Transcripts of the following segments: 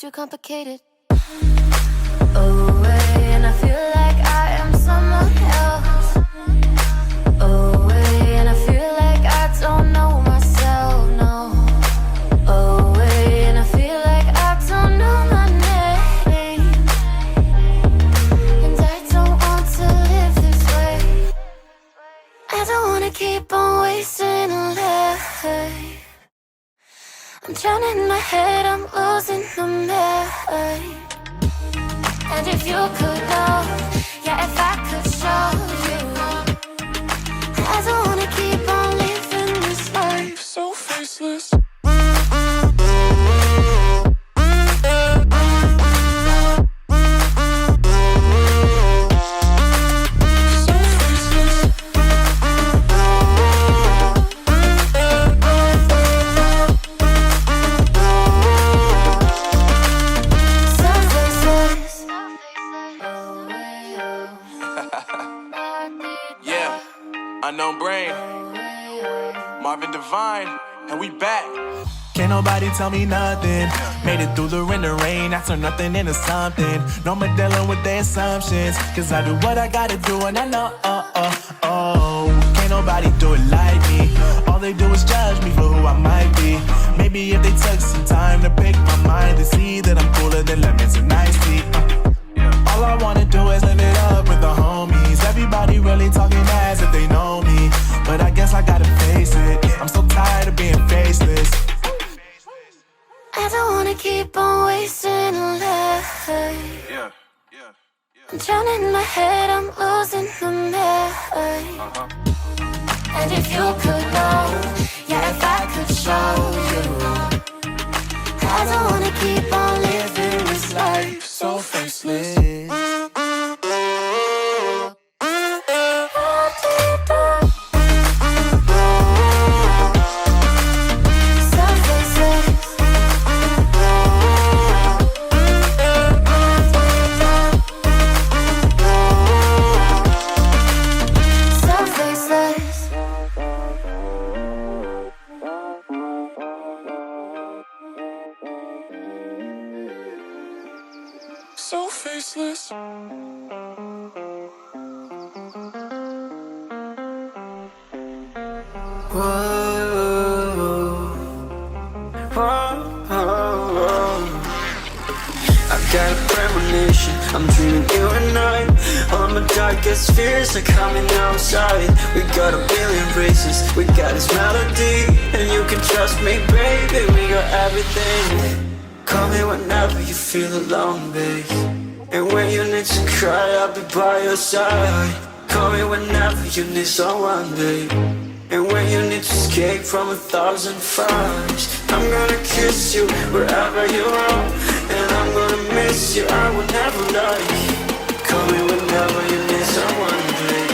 too complicated. Away, and I feel like I am someone else. Away, and I feel like I don't know myself, no. Away, and I feel like I don't know my name. And I don't want to live this way. I don't wanna keep on wasting a life. I'm drowning in my head, I'm losing the mind. And if you could know, yeah, if I could show you, I don't wanna keep on living this life so faceless. Unknown brain, Marvin Divine, and we back. Can't nobody tell me nothing. Made it through the rain and rain, I turn nothing into something. No more dealing with their assumptions, cause I do what I gotta do and I know, can't nobody do it like me. All they do is judge me for who I might be. Maybe if they took some time to pick my mind, they see that I'm cooler than lemons and iced tea. All I wanna do is live it up with the homies. Everybody really talking as if they know me, but I guess I gotta face it. I'm so tired of being faceless. I don't wanna keep on wasting a life. I'm drowning in my head, I'm losing the mind. And if you could know, yeah, if I could show you, I don't wanna keep on living this life so faceless. So faceless. I've got a premonition, I'm dreaming you and I. All my darkest fears are coming outside. We got a billion races, we got this melody, and you can trust me, baby, we got everything. Call me whenever you feel alone, babe. And when you need to cry, I'll be by your side. Call me whenever you need someone, babe. And when you need to escape from 1,000 fires, I'm gonna kiss you wherever you are. And I'm gonna miss you, I will never lie. Call me whenever you need someone, babe.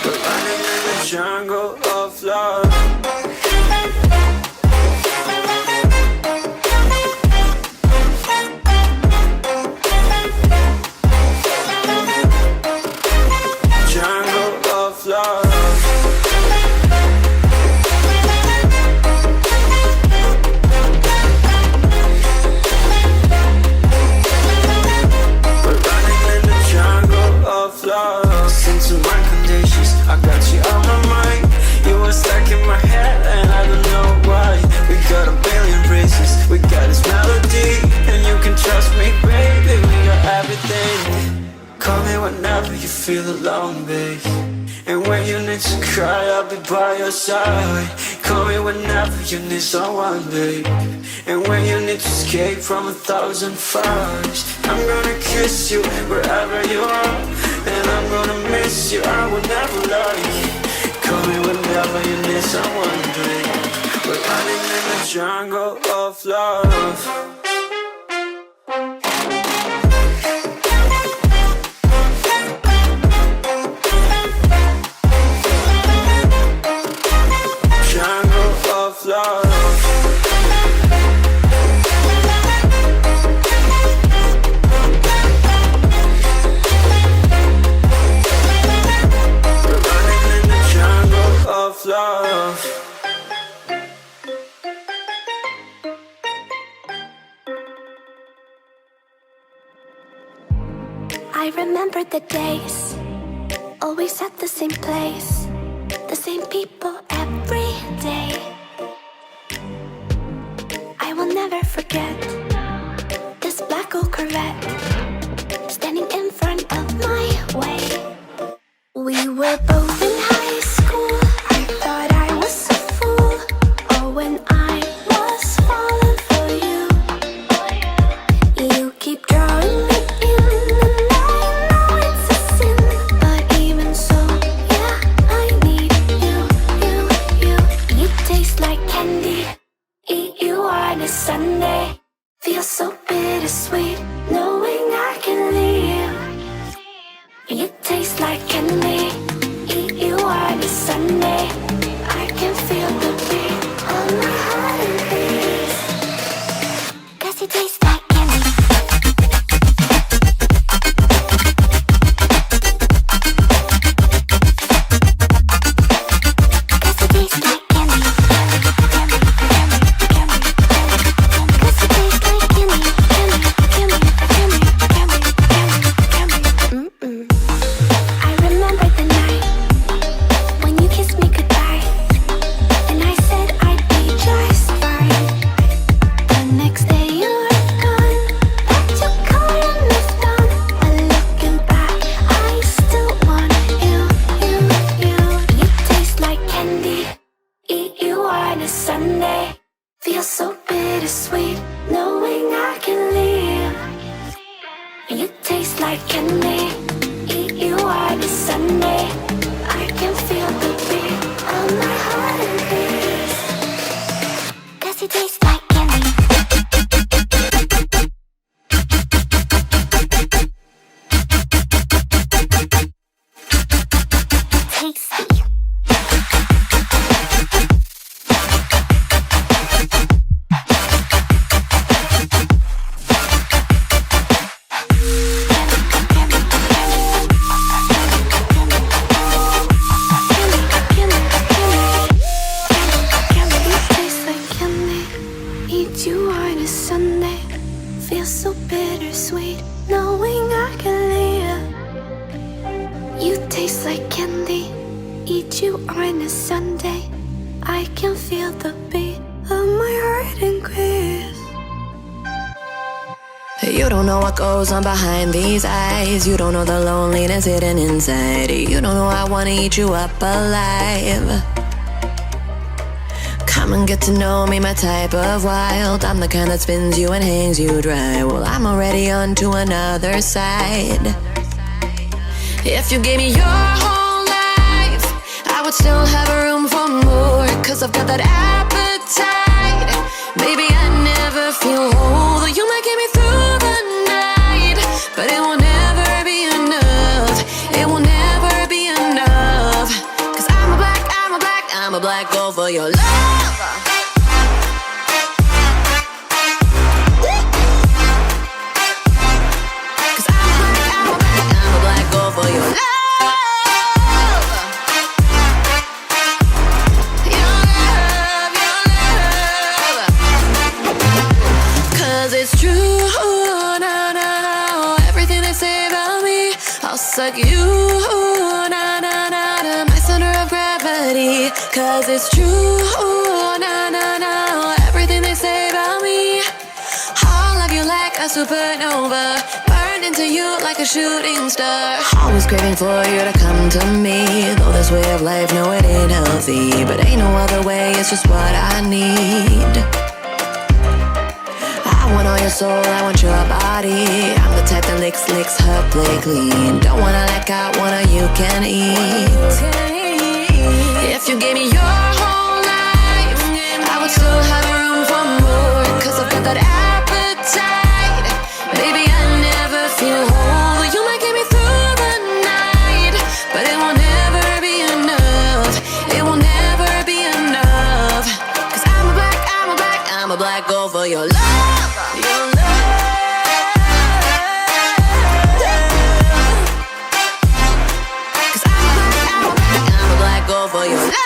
We're running in the jungle of love. Feel alone, babe. And when you need to cry, I'll be by your side. Call me whenever you need someone, babe. And when you need to escape from 1,000 fires, I'm gonna kiss you wherever you are. And I'm gonna miss you, I will never lie. Call me whenever you need someone, babe. We're running in the jungle of love. I remember the days, always at the same place, the same people every day. I will never forget this black old Corvette standing in front of my way. We were both in high school. I thought I was a fool. Oh, when I was falling for you. You keep drawing me in, and I know it's a sin, but even so, yeah, I need you. You taste like candy. Eat you on a Sunday. Feel so bittersweet, knowing I can leave. You taste like candy. Eat you on a Sunday. I can feel the beat on my heart and beats. 'Cause you taste like candy. Sunday, feel so bittersweet, knowing I can leave. You taste like candy. Eat you on a Sunday. I can feel the beat on my heart and beats. 'Cause you taste like candy. Tasty. You on a Sunday, feel so bittersweet, knowing I can leave. You taste like candy. Eat you on a Sunday. I can feel the beat of my heart increase. You don't know what goes on behind these eyes. You don't know the loneliness hidden inside. You don't know I wanna eat you up alive. Come and get to know me, my type of wild. I'm the kind that spins you and hangs you dry. Well, I'm already on to another side. If you gave me your whole life, I would still have room for more. 'Cause I've got that appetite. Maybe I never feel whole. You might get me through the night, but it will never be enough. It will never be enough. 'Cause I'm a black gold for your love. For your love, your love. 'Cause it's true, no, everything they say about me. I'll suck you, no, my center of gravity. 'Cause it's true, no, everything they say about me. I'll love you like a supernova, into you like a shooting star. Always craving for you to come to me. Though this way of life, no, it ain't healthy, but ain't no other way, it's just what I need. I want all your soul, I want your body. I'm the type that licks her plate clean. Don't wanna let go, wanna you can eat. If you gave me your whole life, I would still have room for more. 'Cause I've got that appetite. Baby, I never feel whole. You might get me through the night, but it will never be enough. It will never be enough. 'Cause I'm a black gold for your love. Your love. 'Cause I'm a black gold for your love.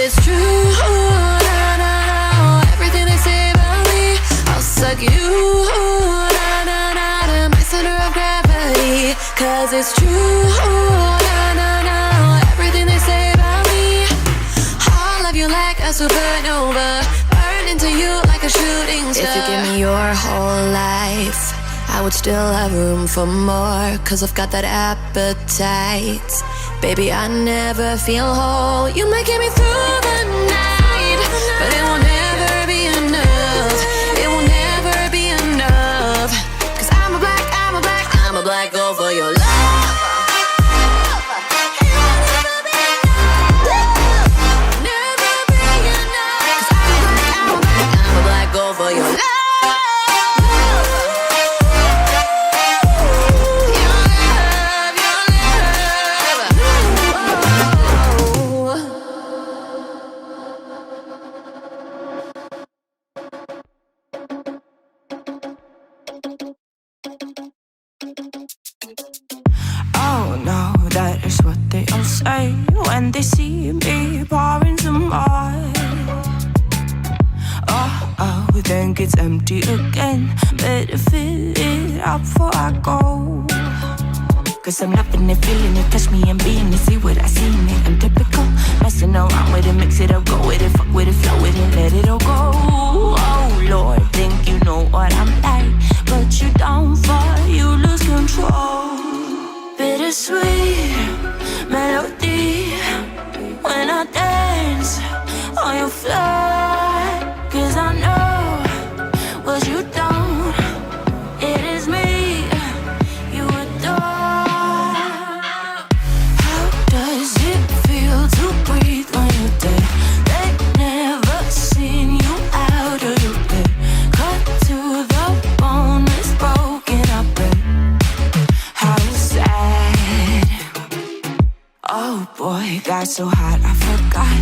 It's true, Cause it's true, no, everything they say about me. I'll love you like a supernova, burn into you like a shooting star. If you give me your whole life, I would still have room for more. Cause I've got that appetite. Baby, I never feel whole. You might get me through the night, but it will never be enough. It will never be enough. Cause I'm a black girl for your love. For your love. Oh no, that is what they all say when they see me pouring some more. Oh, think it's empty again. Better fill it up before I go. Cause I'm loving it, feeling it, touch me and being it. See what I see in it, I'm typical. Messing around with it, mix it up, go with it, fuck with it, flow with it, let it all go. Oh Lord, think you know what I'm like, but you don't fall, you lose control. Bittersweet melody when I dance on your floor. Cause I know what you don't, it is me you adore. How does it feel to breathe when you're dead? They never seen you out of your bed. Cut to the bone, it's broken up and how sad. Oh boy, got so hot I forgot